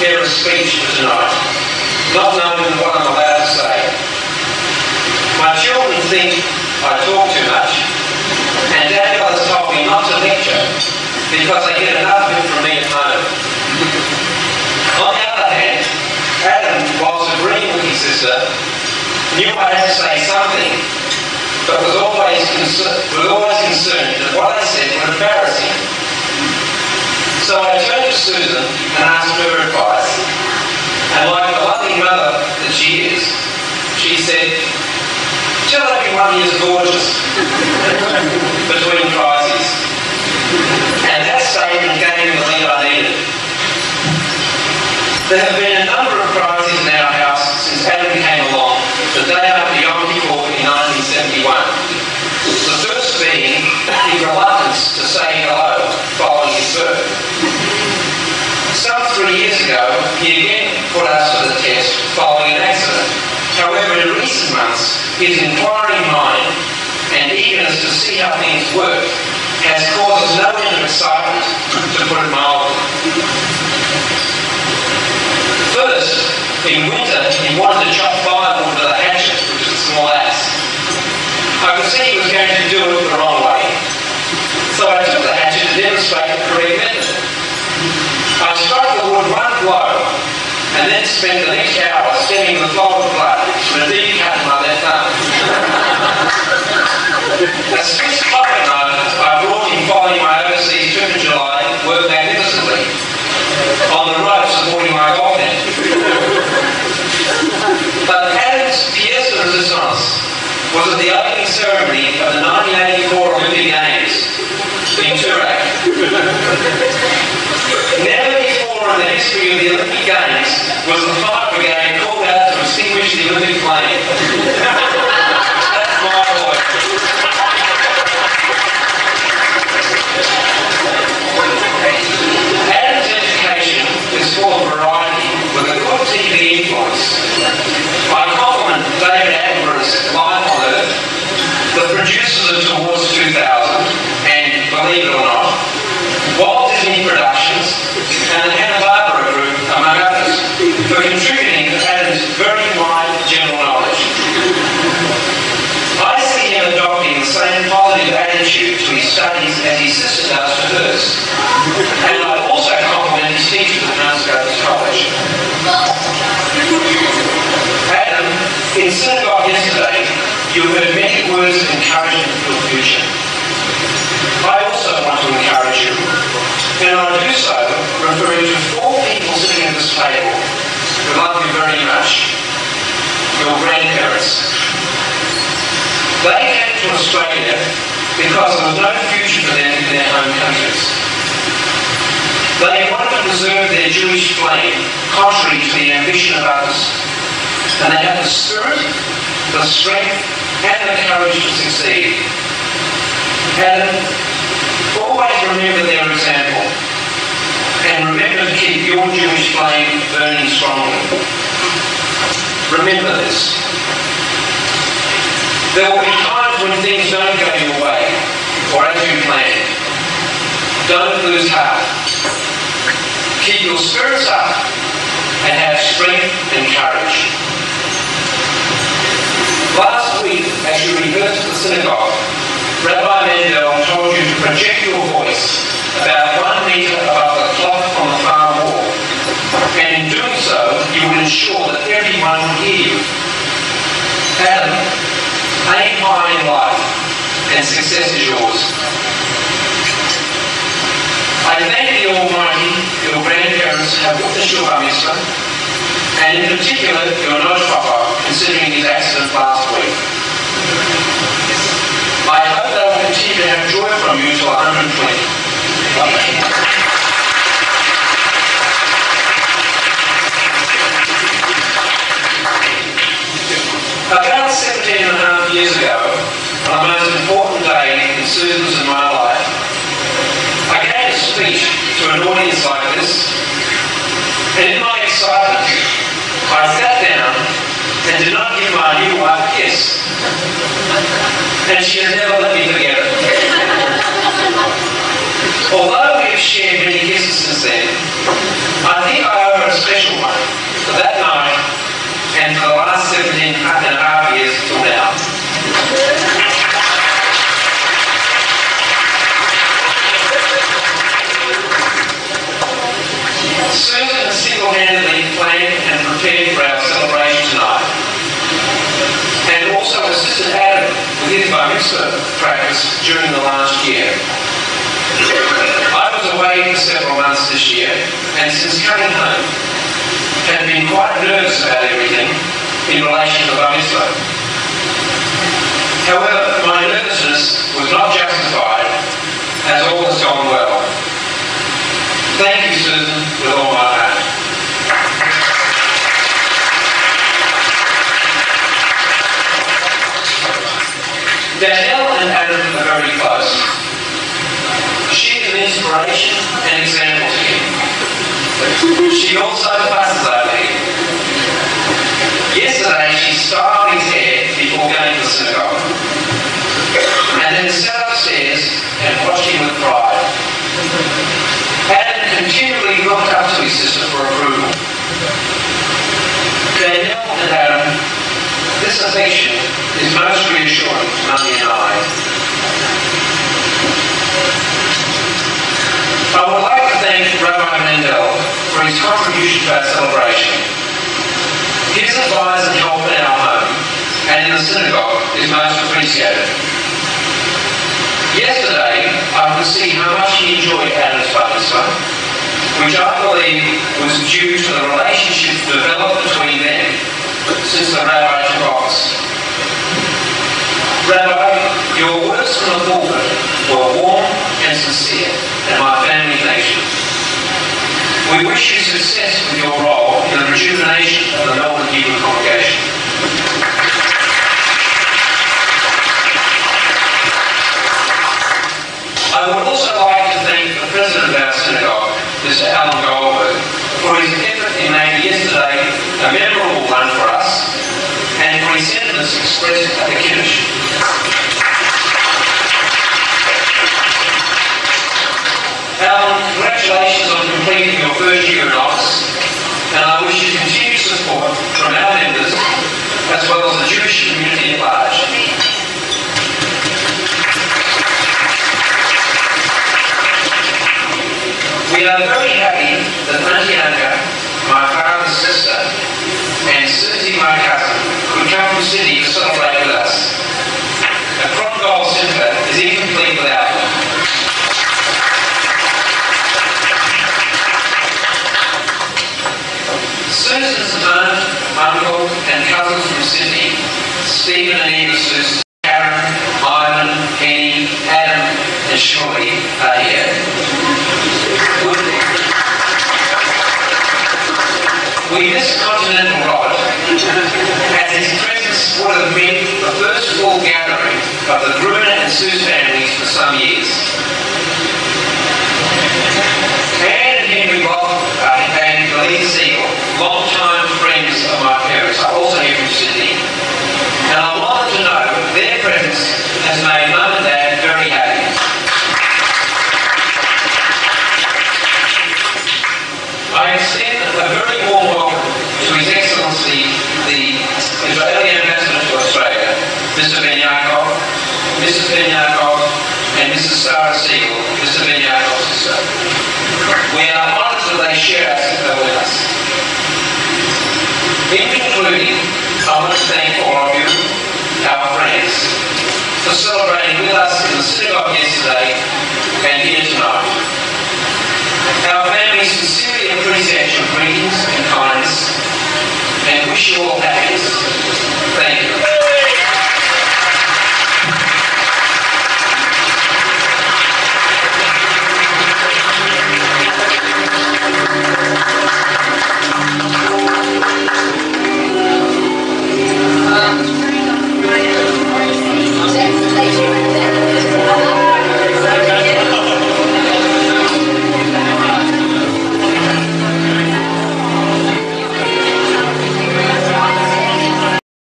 prepare a speech for tonight, not knowing what I'm about to say. My children think I talk too much, and Daniel has told me not to lecture because I get enough of it from me at home. On the other hand, Adam, whilst agreeing with his sister, knew I had to say something, but was always concerned that what I said would embarrass him. So I turned to Susan and asked her advice, and like the loving mother that she is, she said, "Tell everyone he is gorgeous," between crises. And that statement gave me the lead I needed. There have been a number of crises in our house since Adam came along, the day after Yom Kippur in 1971. The first being his reluctance to say hello following his birth. Some 3 years ago, he again put us to the test following an accident. However, in recent months, his inquiring mind and eagerness to see how things work has caused us no end of excitement, to put it mildly. First, in winter, he wanted to chop firewood with a hatchet, which is a small axe. I could see he was going to do it the wrong way, so I took the hatchet to demonstrate the correct method. I struck the wood one blow, and then spent the next hour stemming the flow of blood from a deep cut in my left arm. A Swiss pocket knife I brought him following my overseas trip in July worked magnificently on the rope supporting my golf net. But Adam's pièce de résistance was at the opening ceremony of the 1984 Olympic Games in Turak. Never before in the history of the Olympic Games was the fire brigade called out to extinguish the Olympic flame. That's my boy. Adam's education is full of variety with a good TV influence. I compliment David Attenborough's Life on Earth, the producers of Towards 2000, and, believe it or not, Walt Disney Productions and the Hanna-Barbera Group, among others, for contributing to Adam's very wide general knowledge. I see him adopting the same positive attitude to his studies as his sister does to hers. And I also compliment his teachers at Mount Scopus College. Adam, in synagogue yesterday, you heard many words of encouragement for the future. I also want to encourage you, and I do so referring to 4 people sitting at this table who love you very much. Your grandparents. They came to Australia because there was no future for them in their home countries. They wanted to preserve their Jewish flame, contrary to the ambition of others. And they have the spirit, the strength, and the courage to succeed. Adam, always remember their example, and remember to keep your Jewish flame burning strongly. Remember this. There will be times when things don't go your way, or as you planned. Don't lose heart. Keep your spirits up, and have strength and courage. Last week, as you rehearsed at the synagogue, Rabbi Mendel told you to project your voice about 1 metre above the cloth on the far wall, and in doing so, you would ensure that everyone would hear you. Adam, aim high in life, and success is yours. I thank the Almighty, your grandparents have witnessed your bar mitzvah, and in particular, your nose papa, considering his accident last week. I hope they will continue to have joy from you till 120. About 17 and a half years ago, on the most important day in Susan's and my life, I gave a speech to an audience like this, and in my excitement, I sat down and did not give my new wife a kiss. And she has never let me forget it. Although we we've shared many kisses since then, I think I owe her a special one for that night and for the last 17.5 years till now. Susan single-handedly planned and prepared for our celebration tonight, and also assisted Adam with his Mitzvah practice during the last year. I was away for several months this year, and since coming home, have been quite nervous about everything in relation to the Mitzvah. However, my nervousness was not justified, as all has gone well. Thank you, Susan, with all my heart. Danielle and Adam are very close. She is an inspiration and example to him. She also fusses over him. Yesterday, she styled his hair before going to the synagogue, and then sat upstairs and watched him with pride. Adam continually looked up to his sister for approval. Danielle and Adam, this affection is most reassuring to Mummy and I. I would like to thank Rabbi Mendel for his contribution to our celebration. His advice and help in our home and in the synagogue is most appreciated. Yesterday, I could see how much he enjoyed Adam's bar mitzvah, which I believe was due to the relationship developed between them since the rabbi took office. Rabbi, your words from the pulpit were warm and sincere, and my family thanks you. We wish you success with your role in the rejuvenation of the Melbourne Hebrew congregation. I would also like to thank the president of our synagogue, Mr. Alan Goldberg, for his effort in making yesterday a memorable one for us, and for his sentiments expressed at the Kiddush. Alan, congratulations on completing your first year in office, and I wish you continued support from our members as well as the Jewish community at large. We are very happy that Auntie Anka, my father's sister, and Susie, my cousin, could come from Sydney to celebrate with us. A Cron Gold Centre is incomplete without them. Susan's aunt, uncle, and cousins from Sydney, Stephen and Eva Susan, Karen, Ivan, Penny, Adam, and Shirley are here. We miss Continental Rod, as his presence would have been the first full gathering of the Gruner and Sue's families for some years. Anne and Henry Locke and Lee Siegel, long-time friends of my parents, are also here from Sydney, and I wanted to know their presence has made Mum and Dad very happy. I extend a very warm welcome to His Excellency, the Israeli Ambassador to Australia, Mr. Ben Yaakov, Mrs. Ben Yaakov, and Mrs. Sarah Siegel, Mr. Ben Yaakov's sister. We are honoured that they share our sister with us. In concluding, I want to thank all of you, our friends, for celebrating with us in the synagogue yesterday and here tonight. Our family sincerely appreciate your greetings and kindness and wish you all happiness. Thank you.